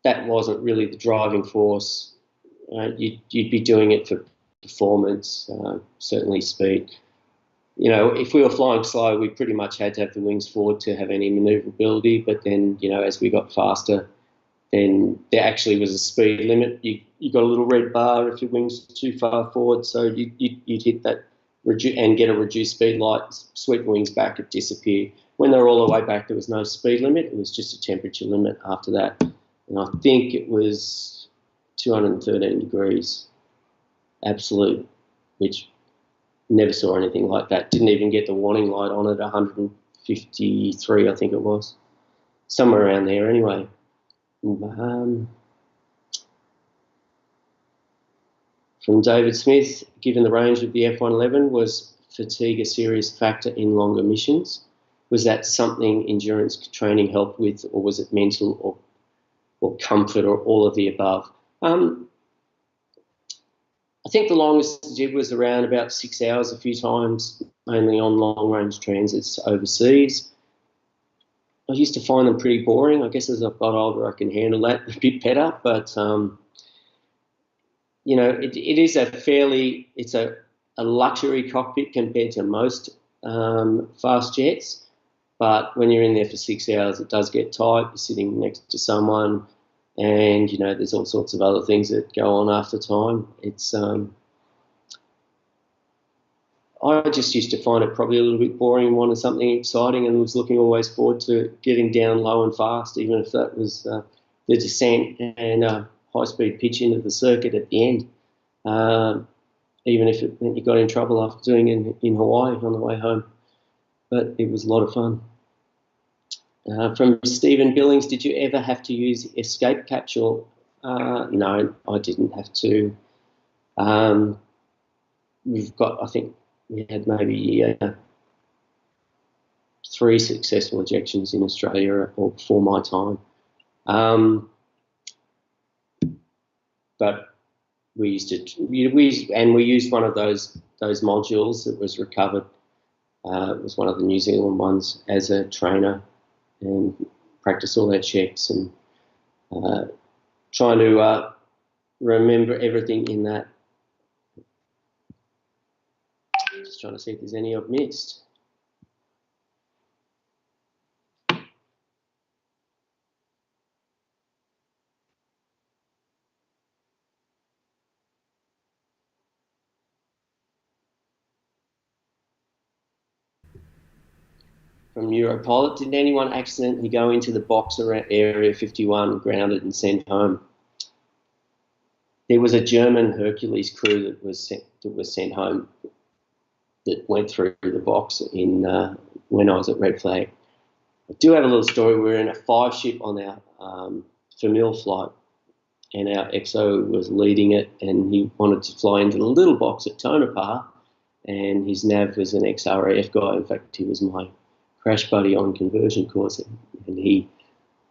that wasn't really the driving force. You'd be doing it for performance, certainly speed. You know, if we were flying slow, we pretty much had to have the wings forward to have any manoeuvrability. But then, you know, as we got faster, then there actually was a speed limit. You got a little red bar if your wings were too far forward, so you'd hit that and get a reduced speed light, sweep the wings back, it disappeared. when they were all the way back, there was no speed limit. It was just a temperature limit after that. And I think it was 213 degrees, absolute, which never saw anything like that. Didn't even get the warning light on it, 153, I think it was. Somewhere around there anyway. From David Smith, given the range of the F-111, was fatigue a serious factor in longer missions? Was that something endurance training helped with, or was it mental or comfort, or all of the above? I think the longest I did was around about 6 hours a few times, mainly on long-range transits overseas. I used to find them pretty boring. I guess as I've got older, I can handle that a bit better. But, you know, it is it's a luxury cockpit compared to most fast jets. But when you're in there for 6 hours, it does get tight. You're sitting next to someone, and, you know, there's all sorts of other things that go on after time. It's I just used to find it probably a little bit boring and wanted something exciting, and was looking always forward to getting down low and fast, even if that was the descent and high-speed pitch into the circuit at the end, even if it meant you got in trouble after doing it in Hawaii on the way home. But it was a lot of fun. From Stephen Billings, did you ever have to use escape capsule? No, I didn't have to. We've got, I think, we had maybe 3 successful ejections in Australia or before my time. But we used one of those modules that was recovered. It was one of the New Zealand ones as a trainer, and practice all their checks and trying to remember everything in that. Just trying to see if there's any I've missed. From Europilot, did anyone accidentally go into the box around Area 51, grounded and sent home? There was a German Hercules crew that was sent home, that went through the box in when I was at Red Flag. I do have a little story. We were in a 5-ship on our Famil flight, and our XO was leading it, and he wanted to fly into the little box at Tonopah, and his nav was an ex-RAAF guy. In fact, he was my crash buddy on conversion course, and he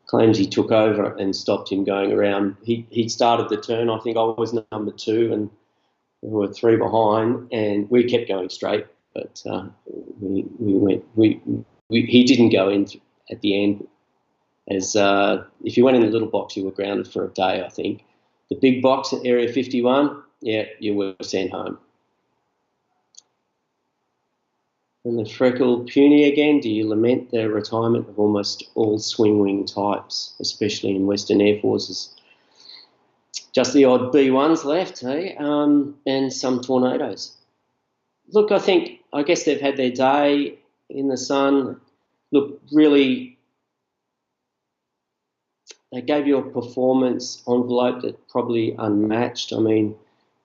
claims he took over and stopped him going around. He started the turn. I think I was number 2, and we were 3 behind, and we kept going straight. But he didn't go in at the end. As if you went in the little box, you were grounded for a day, I think. The big box at Area 51, yeah, you were sent home. And the Freckle Puny again, do you lament the retirement of almost all swing wing types, especially in Western Air Forces? Just the odd B1s left, hey? And some Tornadoes. Look, I guess they've had their day in the sun. Look, really, they gave you a performance envelope that probably unmatched. I mean,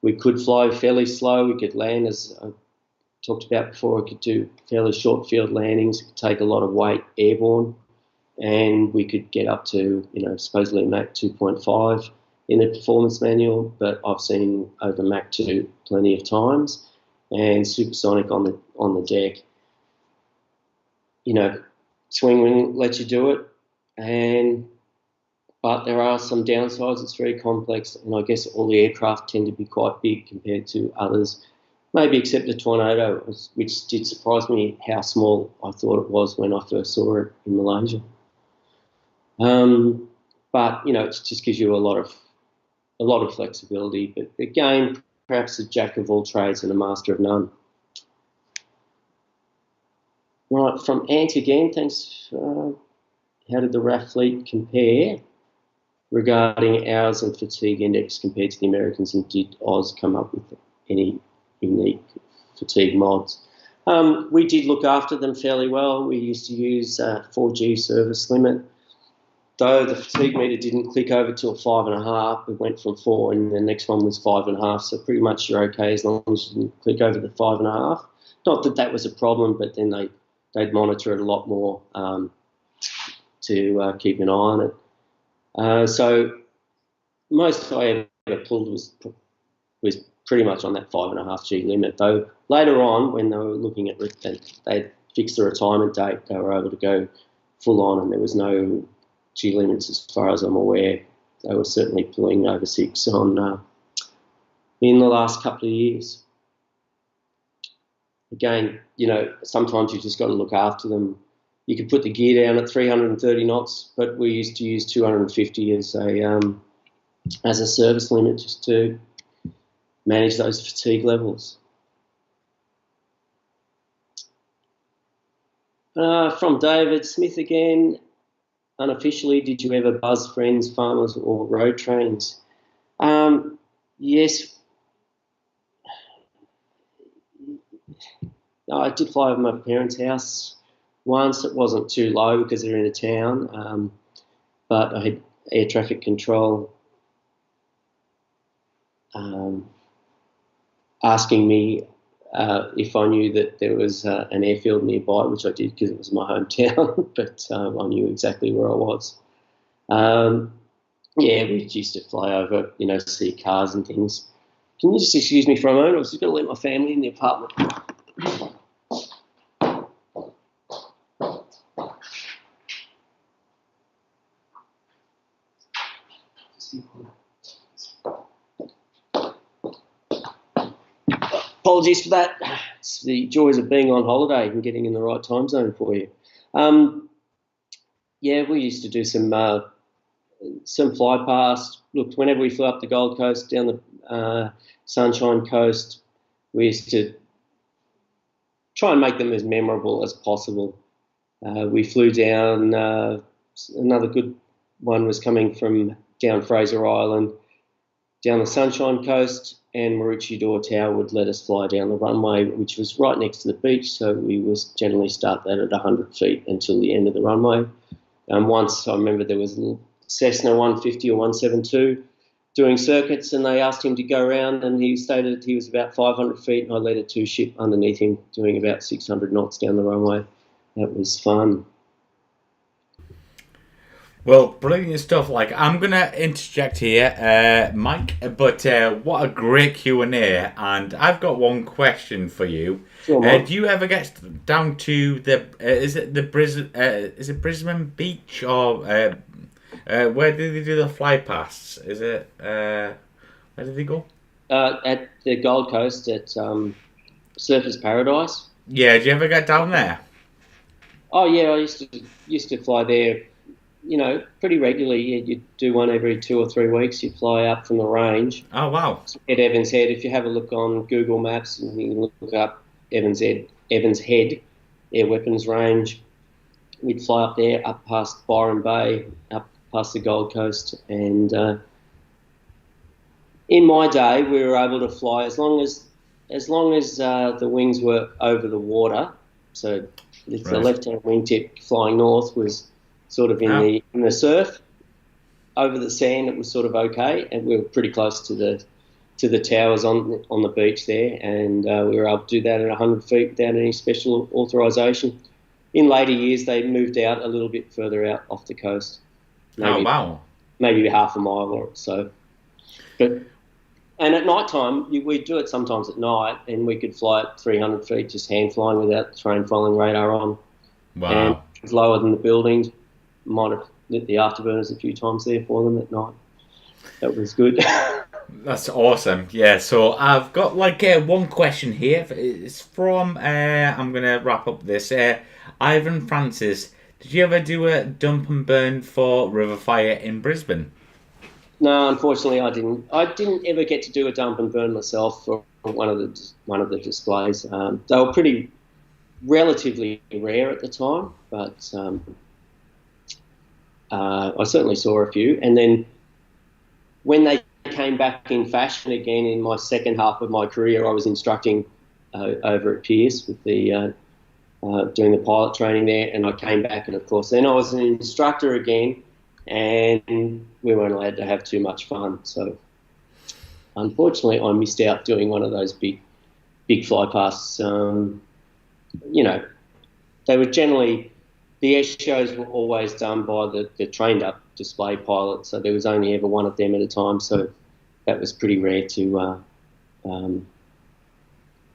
we could fly fairly slow. We could land, as I talked about before, we could do fairly short field landings. We could take a lot of weight airborne, and we could get up to, supposedly Mach 2.5 in the performance manual, but I've seen over Mach 2 plenty of times, and supersonic on the deck. Swing wing lets you do it, but there are some downsides. It's very complex, and I guess all the aircraft tend to be quite big compared to others, maybe except the Tornado, which did surprise me how small I thought it was when I first saw it in Malaysia. But it just gives you a lot of flexibility. But again, perhaps a jack of all trades and a master of none. Right, from Ant again, thanks. How did the RAAF fleet compare regarding hours and fatigue index compared to the Americans, and did Oz come up with any unique fatigue mods? We did look after them fairly well. We used to use 4G service limit. Though the fatigue meter didn't click over till 5.5, we went from 4, and the next one was 5.5. So pretty much you're okay as long as you didn't click over the 5.5. Not that that was a problem, but then they'd monitor it a lot more to keep an eye on it. So most I ever pulled was pretty much on that 5.5G limit. Though later on, when they were looking at they'd fixed the retirement date, they were able to go full on, and there was no G limits as far as I'm aware. They were certainly pulling over 6 on in the last couple of years. Again, sometimes you just got to look after them. You could put the gear down at 330 knots, but we used to use 250 as a service limit just to manage those fatigue levels. From David Smith again. Unofficially, did you ever buzz friends, farmers, or road trains? Yes. I did fly over my parents' house once. It wasn't too low because they're in a town, but I had air traffic control asking me if I knew that there was an airfield nearby, which I did because it was my hometown, but I knew exactly where I was. We used to fly over, see cars and things. Can you just excuse me for a moment? I was just going to let my family in the apartment. Apologies for that. It's the joys of being on holiday and getting in the right time zone for you. We used to do some fly past. Look, whenever we flew up the Gold Coast, down the Sunshine Coast, we used to try and make them as memorable as possible. We flew down, another good one was coming from down Fraser Island, down the Sunshine Coast, and Maroochydore Tower would let us fly down the runway, which was right next to the beach, so we would generally start that at 100 feet until the end of the runway. Once I remember there was a little Cessna 150 or 172 doing circuits, and they asked him to go around, and he stated he was about 500 feet, and I led a 2-ship underneath him doing about 600 knots down the runway. That was fun. Well, brilliant stuff. I'm gonna interject here, Mike. But what a great Q&A, and I've got one question for you. Sure, do you ever get down to the? Is it Brisbane Beach, or where do they do the fly pasts? Is it where did they go? At the Gold Coast at Surfers Paradise. Yeah, do you ever get down there? Oh yeah, I used to fly there. Pretty regularly. You'd do one every 2 or 3 weeks. You'd fly up from the range. Oh, wow. At Evans Head. If you have a look on Google Maps, and you can look up Evans Head Air Weapons Range, we'd fly up there, up past Byron Bay, up past the Gold Coast. And in my day, we were able to fly as long as the wings were over the water. So if the left-hand wingtip flying north was sort of in the surf, over the sand, it was sort of okay, and we were pretty close to the towers on the beach there, and we were able to do that at 100 feet without any special authorisation. In later years, they moved out a little bit further out off the coast. Maybe half a mile or so. And at night time, we'd do it sometimes at night, and we could fly at 300 feet just hand flying without the terrain following radar on. Wow. And it was lower than the buildings. Might have lit the afterburners a few times there for them at night. That was good. That's awesome. Yeah, so I've got one question here. It's from, I'm going to wrap up this. Ivan Francis, did you ever do a dump and burn for River Fire in Brisbane? No, unfortunately I didn't. I didn't ever get to do a dump and burn myself for one of the displays. They were pretty relatively rare at the time, but I certainly saw a few. And then when they came back in fashion again in my second half of my career, I was instructing over at Pierce with the doing the pilot training there, and I came back, and of course then I was an instructor again, and we weren't allowed to have too much fun. So unfortunately, I missed out doing one of those big fly pasts. You know, they were generally, the air shows were always done by the trained up display pilot, so there was only ever one of them at a time. So that was pretty rare to,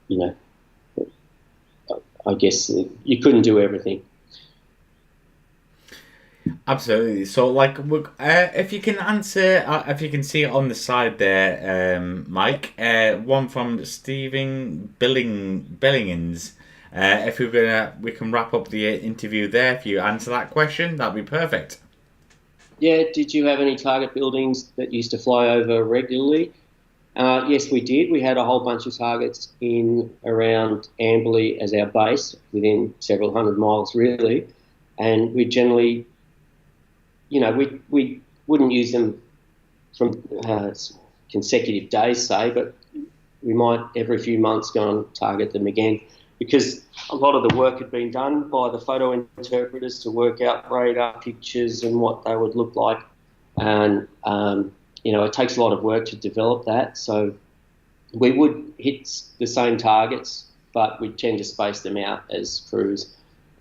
you know, I guess you couldn't do everything. Absolutely. So, like, if you can answer, if you can see it on the side there, Mike, one from Stephen Billingins. If we can wrap up the interview there. If you answer that question, that'd be perfect. Yeah. Did you have any target buildings that used to fly over regularly? Yes, we did. We had a whole bunch of targets in around Amberley as our base, within several hundred miles, really. And we generally, you know, we wouldn't use them from consecutive days, say, but we might every few months go and target them again, because a lot of the work had been done by the photo interpreters to work out radar pictures and what they would look like. And you know, it takes a lot of work to develop that. So we would hit the same targets, but we tend to space them out as crews.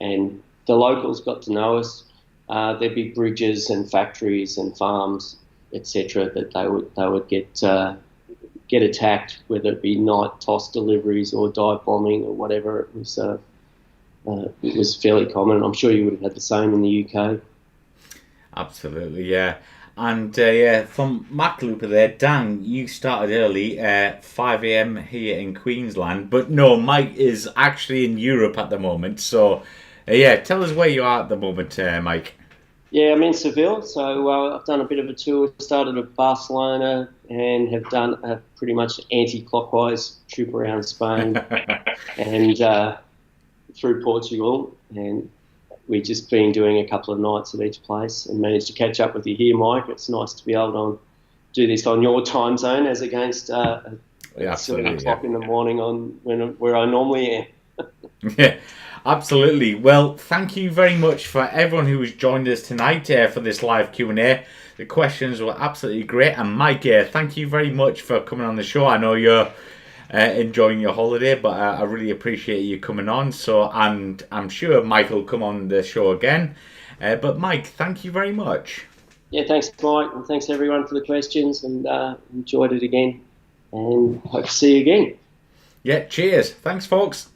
And the locals got to know us. There'd be bridges and factories and farms, etc., that they would get attacked, whether it be night toss deliveries or dive bombing or whatever. It was fairly common. I'm sure you would have had the same in the UK. Absolutely, yeah. And yeah, from Mac Looper there, Dan, you started early, 5 a.m. here in Queensland. But no, Mike is actually in Europe at the moment. So yeah, tell us where you are at the moment, Mike. Yeah, I'm in Seville. So I've done a bit of a tour. Started at Barcelona and have done a pretty much anti-clockwise trip around Spain and through Portugal. And we've just been doing a couple of nights at each place and managed to catch up with you here, Mike. It's nice to be able to do this on your time zone as against 7 o'clock in the morning where I normally am. Yeah, absolutely. Well, thank you very much for everyone who has joined us tonight for this live Q&A. The questions were absolutely great. And Mike, thank you very much for coming on the show. I know you're enjoying your holiday, but I really appreciate you coming on. So, and I'm sure Mike will come on the show again. But Mike, thank you very much. Yeah, thanks, Mike, and thanks everyone for the questions, and enjoyed it again, and hope to see you again. Yeah, cheers. Thanks, folks.